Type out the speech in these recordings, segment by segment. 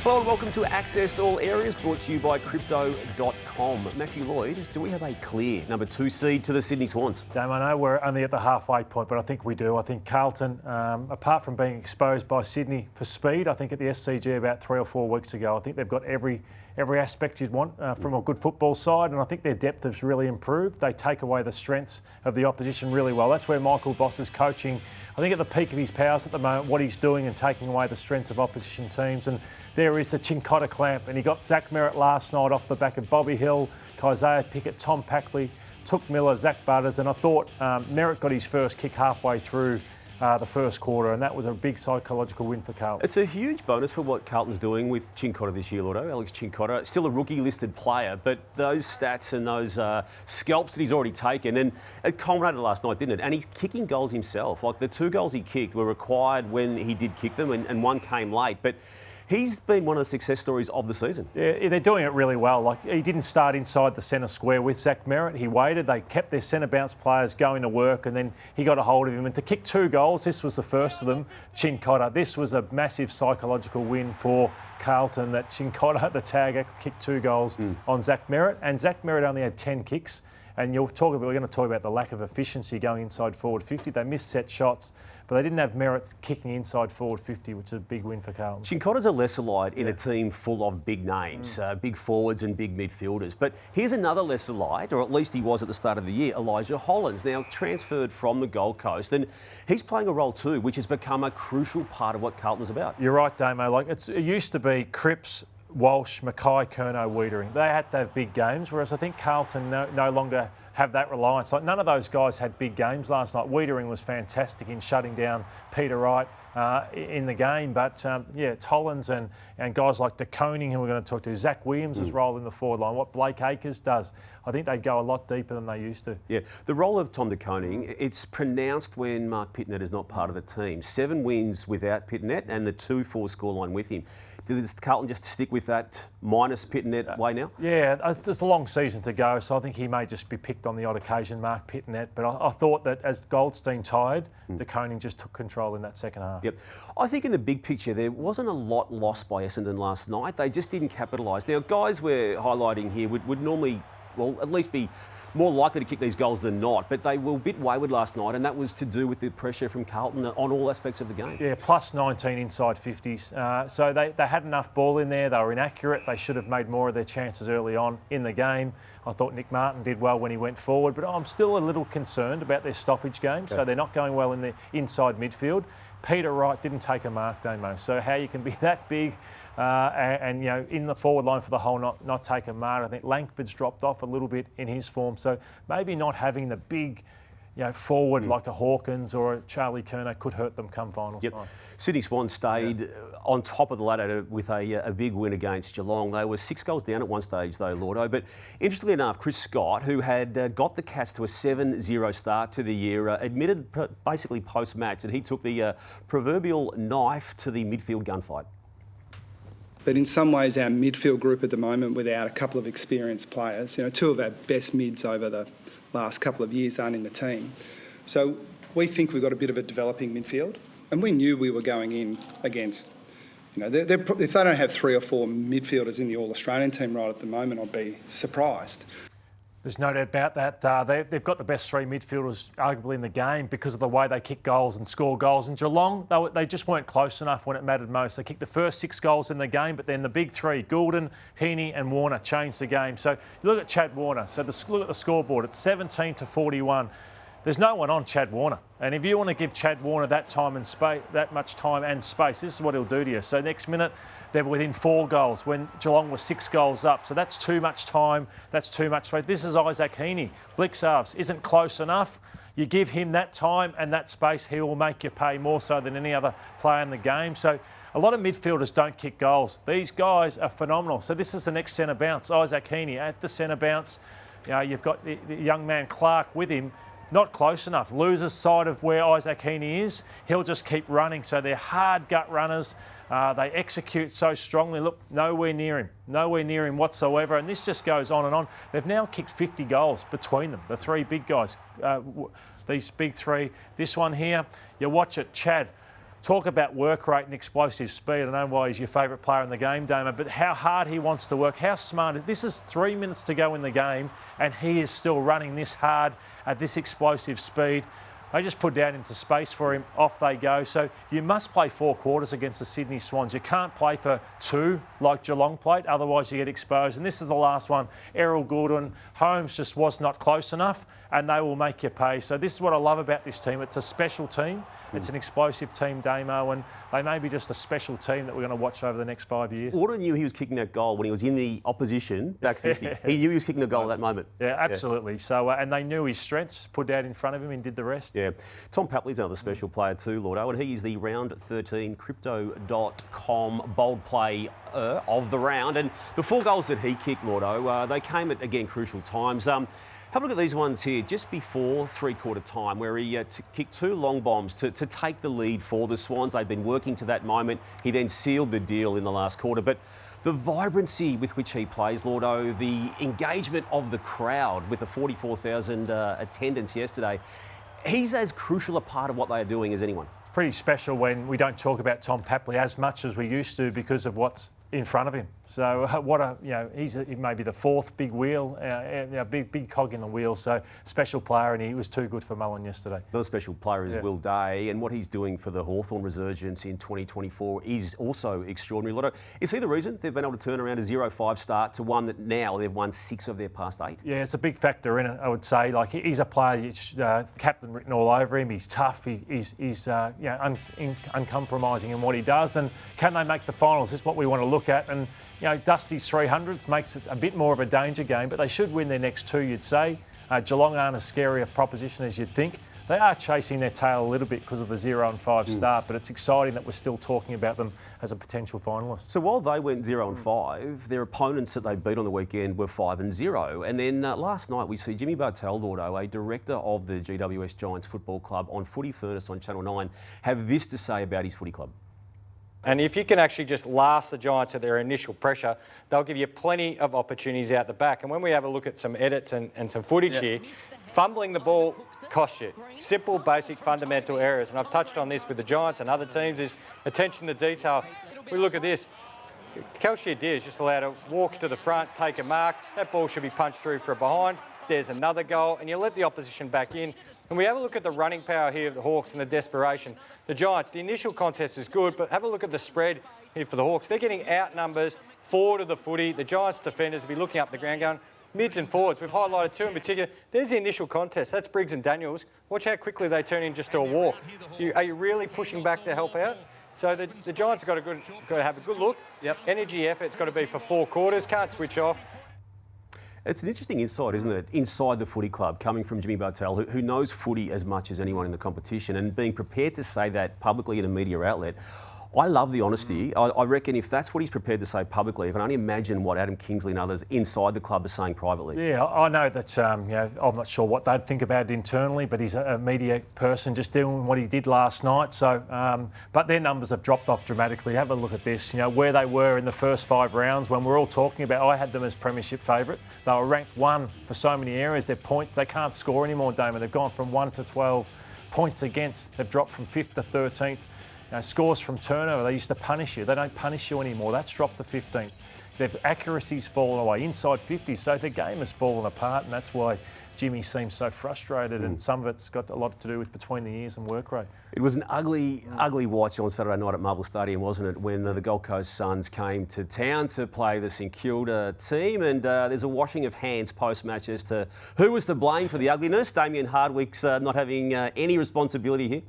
Hello and welcome to Access All Areas, brought to you by Crypto.com. Matthew Lloyd, do we have a clear number 2 seed to the Sydney Swans? Dame, I know we're only at the halfway point, but I think we do. I think Carlton, apart from being exposed by Sydney for speed, I think at the SCG about 3 or 4 weeks ago, I think they've got every aspect you'd want from a good football side, and I think their depth has really improved. They take away the strengths of the opposition really well. That's where Michael Voss is coaching, I think, at the peak of his powers at the moment, what he's doing and taking away the strengths of opposition teams. And there is the Chincotta clamp, and he got Zach Merrett last night off the back of Bobby Hill, Isaiah Pickett, Tom Papley, Took Miller, Zach Butters, and I thought Merrett got his first kick halfway through the first quarter, and that was a big psychological win for Carlton. It's a huge bonus for what Carlton's doing with Chincotta this year, Lordo. Alex Chincotta, still a rookie-listed player, but those stats and those scalps that he's already taken, and it culminated last night, didn't it? And he's kicking goals himself. Like, the 2 goals he kicked were required when he did kick them, and one came late. But he's been one of the success stories of the season. Yeah, they're doing it really well. Like, he didn't start inside the centre square with Zach Merrett. He waited. They kept their centre bounce players going to work, and then he got a hold of him. And to kick 2 goals, this was the first of them, Chincotta. This was a massive psychological win for Carlton, that Chincotta, the tagger, kicked 2 goals on Zach Merrett. And Zach Merrett only had 10 kicks. And we're going to talk about the lack of efficiency going inside forward 50. They missed set shots, but they didn't have Merrett kicking inside forward 50, which is a big win for Carlton. Chincotta's a lesser light in a team full of big names, big forwards and big midfielders. But here's another lesser light, or at least he was at the start of the year, Elijah Hollands, now transferred from the Gold Coast. And he's playing a role too, which has become a crucial part of what Carlton's about. You're right, Damo. Like, it used to be Cripps, Walsh, Mackay, Curnow, Wiedering. They had to have big games, whereas I think Carlton no longer have that reliance. Like, none of those guys had big games last night. Wiedering was fantastic in shutting down Peter Wright in the game, but it's Hollands and guys like De Koning, who we're going to talk to. Zach Williams' role in the forward line, what Blake Acres does. I think they go a lot deeper than they used to. Yeah, the role of Tom De Koning, it's pronounced when Mark Pittonet is not part of the team. 7 wins without Pittonet and the 2-4 scoreline with him. Does Carlton just stick with that minus Pittonet way now? Yeah, there's a long season to go, so I think he may just be picked on the odd occasion, Mark Pittonet. But I thought that as Goldstein tired, De Koning just took control in that second half. Yep. I think in the big picture, there wasn't a lot lost by Essendon last night. They just didn't capitalise. Now, guys we're highlighting here would normally, well, at least be more likely to kick these goals than not, but they were a bit wayward last night, and that was to do with the pressure from Carlton on all aspects of the game. Yeah, plus 19 inside 50s. So they had enough ball in there. They were inaccurate. They should have made more of their chances early on in the game. I thought Nick Martin did well when he went forward, but I'm still a little concerned about their stoppage game. Okay. So they're not going well in the inside midfield. Peter Wright didn't take a mark, Damo. So how you can be that big and in the forward line for the whole not take a mark. I think Langford's dropped off a little bit in his form. So maybe not having the big forward like a Hawkins or a Charlie Curnow could hurt them come finals night. Sydney Swans stayed on top of the ladder with a big win against Geelong. They were 6 goals down at one stage though, Lordo. But interestingly enough, Chris Scott, who had got the Cats to a 7-0 start to the year, admitted basically post-match that he took the proverbial knife to the midfield gunfight. But in some ways, our midfield group at the moment, without a couple of experienced players, 2 of our best mids over the last couple of years aren't in the team. So we think we've got a bit of a developing midfield, and we knew we were going in against, if they don't have 3 or 4 midfielders in the All-Australian team right at the moment, I'd be surprised. There's no doubt about that. They've got the best 3 midfielders arguably in the game because of the way they kick goals and score goals. And Geelong, they just weren't close enough when it mattered most. They kicked the first 6 goals in the game, but then the big 3, Goulden, Heaney and Warner, changed the game. So you look at Chad Warner. So look at the scoreboard. It's 17-41. There's no one on Chad Warner. And if you want to give Chad Warner that time and space, that much time and space, this is what he'll do to you. So next minute, they're within 4 goals when Geelong was 6 goals up. So that's too much time. That's too much space. This is Isaac Heaney. Blixarves isn't close enough. You give him that time and that space, he will make you pay more so than any other player in the game. So a lot of midfielders don't kick goals. These guys are phenomenal. So this is the next centre bounce. Isaac Heaney at the centre bounce. You've got the young man Clark with him. Not close enough. Loses sight of where Isaac Heaney is. He'll just keep running. So they're hard gut runners. They execute so strongly. Look, nowhere near him whatsoever. And this just goes on and on. They've now kicked 50 goals between them, the 3 big guys. These big 3. This one here, you watch it, Chad. talk about work rate and explosive speed. I know why he's your favourite player in the game, Damo, but how hard he wants to work, how smart. This is 3 minutes to go in the game, and he is still running this hard at this explosive speed. They just put down into space for him, off they go. So you must play 4 quarters against the Sydney Swans. You can't play for 2 like Geelong played, otherwise you get exposed. And this is the last one. Errol Goulden, Holmes just was not close enough, and they will make you pay. So this is what I love about this team. It's a special team. It's an explosive team, Damo, and they may be just a special team that we're going to watch over the next 5 years. Warner knew he was kicking that goal when he was in the opposition back 50. He knew he was kicking the goal at that moment. Yeah, absolutely. So, and they knew his strengths, put out in front of him and did the rest. Yeah. Tom Papley's another special player too, Lordo, and he is the round 13 crypto.com bold play of the round. And the 4 goals that he kicked, Lordo, they came at, again, crucial times. Have a look at these ones here, just before three-quarter time, where he kicked 2 long bombs to take the lead for the Swans. They'd been working to that moment. He then sealed the deal in the last quarter. But the vibrancy with which he plays, Lordo, the engagement of the crowd with the 44,000 attendance yesterday, he's as crucial a part of what they are doing as anyone. Pretty special when we don't talk about Tom Papley as much as we used to because of what's in front of him. So he's maybe the 4th big wheel, big cog in the wheel. So special player, and he was too good for Mullen yesterday. Another special player is Will Day, and what he's doing for the Hawthorn resurgence in 2024 is also extraordinary. Lotto, is he the reason they've been able to turn around a 0-5 start to one that now they've won 6 of their past 8? Yeah, it's a big factor in it, I would say. Like, he's a player, captain written all over him. He's tough. He's uncompromising in what he does. And can they make the finals? This is what we want to look at. And Dusty's 300th makes it a bit more of a danger game, but they should win their next 2, you'd say. Geelong aren't as scary a proposition as you'd think. They are chasing their tail a little bit because of the 0-5 start, but it's exciting that we're still talking about them as a potential finalist. So while they went 0-5, their opponents that they beat on the weekend were 5-0. And then last night we see Jimmy Bartel, Lordo, a director of the GWS Giants Football Club on Footy Furnace on Channel 9, have this to say about his footy club. And if you can actually just last the Giants at their initial pressure, they'll give you plenty of opportunities out the back. And when we have a look at some edits and some footage here, fumbling the ball costs you. Simple, basic, fundamental errors. And I've touched on this with the Giants and other teams, is attention to detail. We look at this. Kelshire Deer is just allowed to walk to the front, take a mark. That ball should be punched through for a behind. There's another goal, and you let the opposition back in. And we have a look at the running power here of the Hawks and the desperation. The Giants, the initial contest is good, but have a look at the spread here for the Hawks. They're getting outnumbers forward of the footy. The Giants defenders will be looking up the ground going, mids and forwards. We've highlighted 2 in particular. There's the initial contest. That's Briggs and Daniels. Watch how quickly they turn in just to a walk. Are you really pushing back to help out? So the Giants have got to have a good look. Yep. Energy, effort's got to be for 4 quarters. Can't switch off. It's an interesting insight, isn't it? Inside the footy club, coming from Jimmy Bartel, who knows footy as much as anyone in the competition, and being prepared to say that publicly in a media outlet. I love the honesty. I reckon if that's what he's prepared to say publicly, I can only imagine what Adam Kingsley and others inside the club are saying privately. Yeah, I know that, I'm not sure what they'd think about it internally, but he's a media person just doing what he did last night. So, but their numbers have dropped off dramatically. Have a look at this, where they were in the first 5 rounds when we're all talking about, I had them as premiership favourite. They were ranked 1 for so many areas. Their points, they can't score anymore, Damon. They've gone from 1 to 12 points against. They've dropped from 5th to 13th. Scores from turnover, they used to punish you. They don't punish you anymore. That's dropped to 15th. Their accuracy's fallen away, inside 50, so the game has fallen apart, and that's why Jimmy seems so frustrated, and some of it's got a lot to do with between the ears and work rate. It was an ugly watch on Saturday night at Marvel Stadium, wasn't it, when the Gold Coast Suns came to town to play the St Kilda team, and there's a washing of hands post-match as to who was to blame for the ugliness. Damian Hardwick's not having any responsibility here.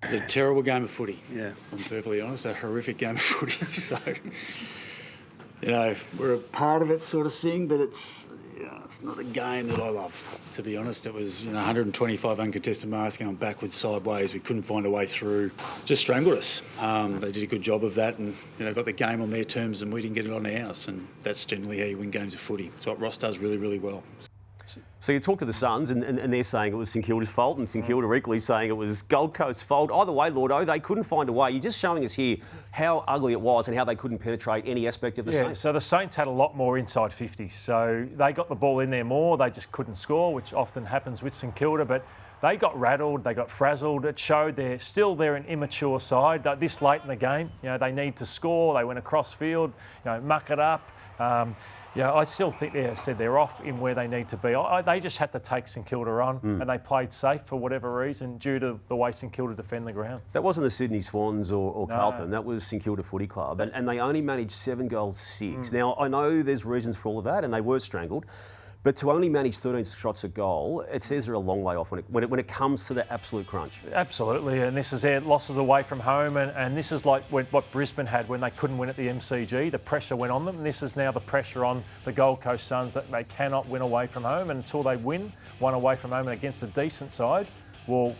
It's a terrible game of footy, I'm perfectly honest, a horrific game of footy. So, we're a part of it sort of thing, but it's not a game that I love, to be honest. It was 125 uncontested marks going backwards, sideways. We couldn't find a way through. Just strangled us. They did a good job of that and got the game on their terms and we didn't get it on ours. And that's generally how you win games of footy. It's what Ross does really, really well. So you talk to the Suns and they're saying it was St Kilda's fault, and St Kilda equally saying it was Gold Coast's fault. Either way, Lordo, they couldn't find a way. You're just showing us here how ugly it was and how they couldn't penetrate any aspect of the Saints. So the Saints had a lot more inside 50. So they got the ball in there more. They just couldn't score, which often happens with St Kilda. But they got rattled, they got frazzled. It showed they're an immature side. This late in the game, they need to score. They went across field, muck it up. I still think they're off in where they need to be. They just had to take St Kilda on, and they played safe for whatever reason due to the way St Kilda defend the ground. That wasn't the Sydney Swans or Carlton. That was St Kilda Footy Club, and they only managed 7 goals 6. Now, I know there's reasons for all of that, and they were strangled. But to only manage 13 shots a goal, it says they're a long way off when it comes to the absolute crunch. Absolutely, and this is their losses away from home, and this is like what Brisbane had when they couldn't win at the MCG. The pressure went on them, and this is now the pressure on the Gold Coast Suns that they cannot win away from home, and until they win one away from home and against a decent side, well,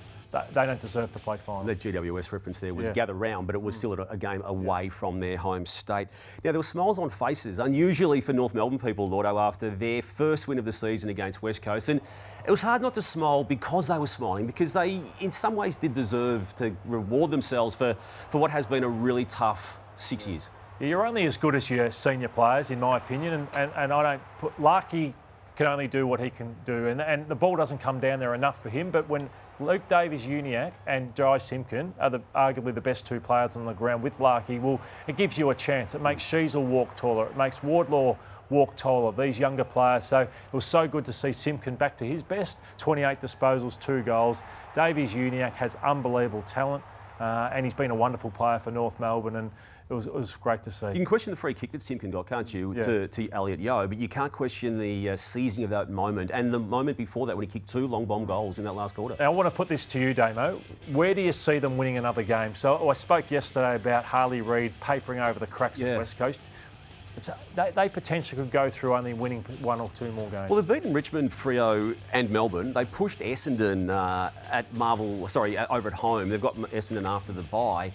they don't deserve to play final. The GWS reference there was gather round, but it was still a game away from their home state. Now, there were smiles on faces, unusually for North Melbourne people, Lordo, after their first win of the season against West Coast. And it was hard not to smile because they were smiling, because they, in some ways, did deserve to reward themselves for what has been a really tough 6 years. You're only as good as your senior players, in my opinion, and I don't put... Larky can only do what he can do, and the ball doesn't come down there enough for him, but when Luke Davies-Uniacke and Jai Simpkin are arguably the best 2 players on the ground with Larky, well, it gives you a chance. It makes Sheasel walk taller. It makes Wardlaw walk taller, these younger players. So it was so good to see Simpkin back to his best. 28 disposals, 2 goals. Davies-Uniacke has unbelievable talent, and he's been a wonderful player for North Melbourne, and it was great to see. You can question the free kick that Simpkin got, can't you, to Elliot Yeo, but you can't question the seizing of that moment and the moment before that when he kicked 2 long bomb goals in that last quarter. Now, I want to put this to you, Damo. Where do you see them winning another game? So I spoke yesterday about Harley Reid papering over the cracks at West Coast. They potentially could go through only winning 1 or 2 more games. Well, they've beaten Richmond, Freo and Melbourne. They pushed Essendon over at home. They've got Essendon after the bye.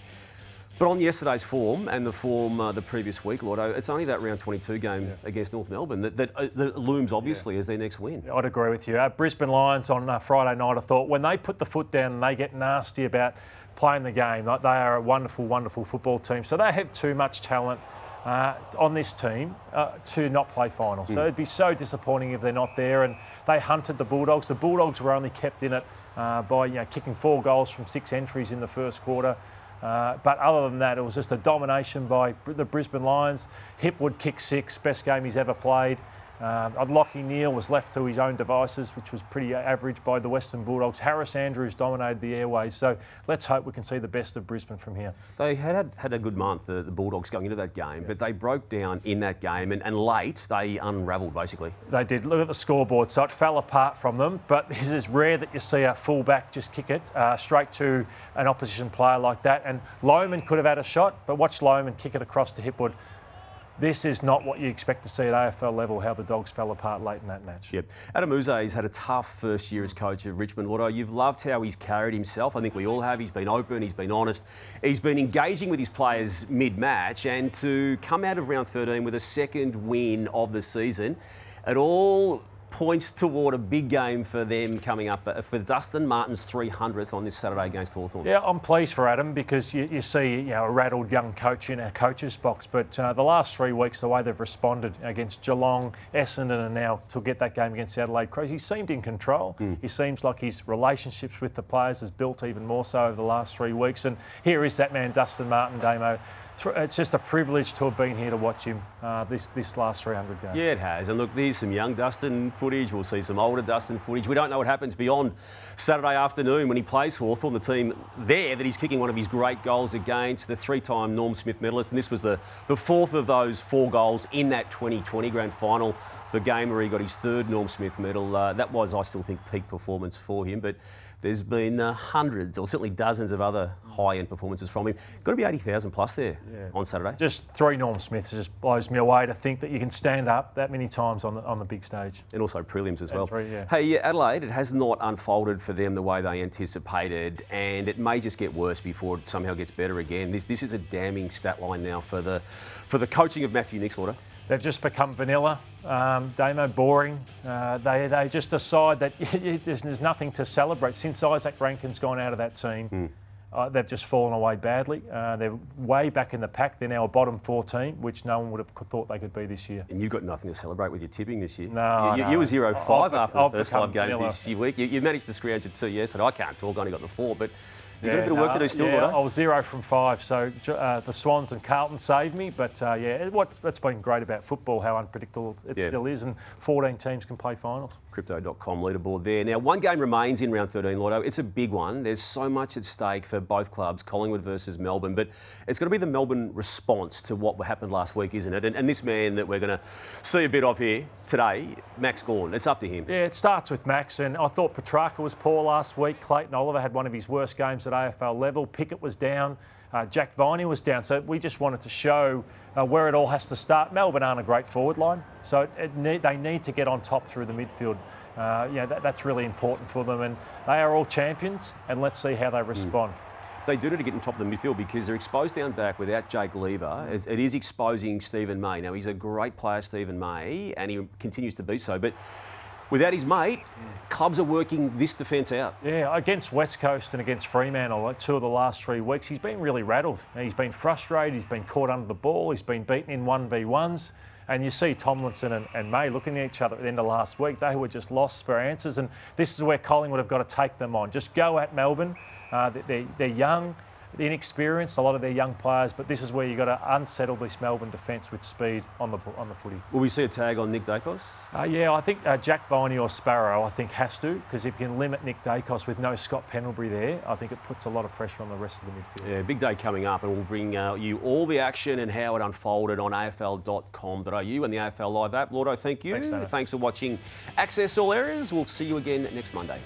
But on yesterday's form and the form the previous week, Lordo, it's only that round 22 game against North Melbourne that looms obviously as their next win. I'd agree with you. Brisbane Lions on Friday night, I thought, when they put the foot down and they get nasty about playing the game, like they are a wonderful, wonderful football team. So they have too much talent on this team to not play finals. So it'd be so disappointing if they're not there. And they hunted the Bulldogs. The Bulldogs were only kept in it by kicking 4 goals from 6 entries in the first quarter. But other than that, it was just a domination by the Brisbane Lions. Hipwood kicked 6, best game he's ever played. Lachie Neale was left to his own devices, which was pretty average by the Western Bulldogs. Harris Andrews dominated the airways. So let's hope we can see the best of Brisbane from here. They had a good month, the Bulldogs, going into that game, but they broke down in that game and late they unravelled, basically. They did. Look at the scoreboard. So it fell apart from them, but this is rare that you see a fullback just kick it straight to an opposition player like that. And Lohman could have had a shot, but watch Lohman kick it across to Hipwood. This is not what you expect to see at AFL level, how the Dogs fell apart late in that match. Yep. Adam Uze's had a tough first year as coach of Richmond. Lordo, you've loved how he's carried himself. I think we all have. He's been open, he's been honest. He's been engaging with his players mid-match, and to come out of round 13 with a second win of the season, it all points toward a big game for them coming up, for Dustin Martin's 300th on this Saturday against Hawthorn. Yeah, I'm pleased for Adam because you see a rattled young coach in our coach's box, but the last 3 weeks, the way they've responded against Geelong, Essendon, and now to get that game against the Adelaide Crows, he seemed in control. He seems like his relationships with the players has built even more so over the last 3 weeks, and here is that man, Dustin Martin, Damo. It's just a privilege to have been here to watch him this last 300 games. Yeah, it has. And look, there's some young Dustin footage. We'll see some older Dustin footage. We don't know what happens beyond Saturday afternoon when he plays Hawthorn, the team there that he's kicking one of his great goals against, the 3-time Norm Smith medalist. And this was the 4th of those 4 goals in that 2020 grand final, the game where he got his 3rd Norm Smith medal. That was, I still think, peak performance for him. But there's been hundreds, or certainly dozens of other high-end performances from him. Got to be 80,000 plus there on Saturday. Just 3 Norm Smiths just blows me away to think that you can stand up that many times on the big stage. And also prelims as well. 3, yeah. Hey, Adelaide, it has not unfolded for them the way they anticipated, and it may just get worse before it somehow gets better again. This is a damning stat line now for the coaching of Matthew Nixlorder. They've just become vanilla, Damo, boring. They just decide that there's nothing to celebrate. Since Isaac Rankin's gone out of that team, they've just fallen away badly. They're way back in the pack. They're now a bottom 4 team, which no one would have thought they could be this year. And you've got nothing to celebrate with your tipping this year. No, you were 0-5 after the first 5 games vanilla. this week. You managed to scrounge it 2 yesterday. I can't talk, I only got the 4, but you've got a bit of work to do still, yeah, Lloyd. I was 0 from 5, so the Swans and Carlton saved me. But what's been great about football, how unpredictable it still is, and 14 teams can play finals. Crypto.com leaderboard there. Now, one game remains in round 13, Lloyd. It's a big one. There's so much at stake for both clubs, Collingwood versus Melbourne, but it's got to be the Melbourne response to what happened last week, isn't it? And this man that we're going to see a bit of here today, Max Gawn, it's up to him. Yeah, it starts with Max, and I thought Petrarca was poor last week. Clayton Oliver had one of his worst games at AFL level. Pickett was down. Jack Viney was down. So we just wanted to show where it all has to start. Melbourne aren't a great forward line, so they need to get on top through the midfield. That's really important for them, and they are all champions, and let's see how they respond. They do need to get on top of the midfield because they're exposed down back without Jake Lever. It is exposing Stephen May. Now, he's a great player, Stephen May, and he continues to be so, but without his mate, clubs are working this defence out. Yeah, against West Coast and against Fremantle, like 2 of the last 3 weeks, he's been really rattled. He's been frustrated, he's been caught under the ball, he's been beaten in 1v1s. And you see Tomlinson and May looking at each other at the end of last week. They were just lost for answers. And this is where Collingwood have got to take them on. Just go at Melbourne. They're young, inexperienced, a lot of their young players, but this is where you've got to unsettle this Melbourne defence with speed on the footy. Will we see a tag on Nick Dacos? Yeah, I think Jack Viney or Sparrow, I think, has to, because if you can limit Nick Dacos with no Scott Pendlebury there, I think it puts a lot of pressure on the rest of the midfield. Yeah, big day coming up, and we'll bring you all the action and how it unfolded on afl.com.au and the AFL Live app. Lordo, thank you. Thanks, Dana. Thanks for watching Access All Areas. We'll see you again next Monday.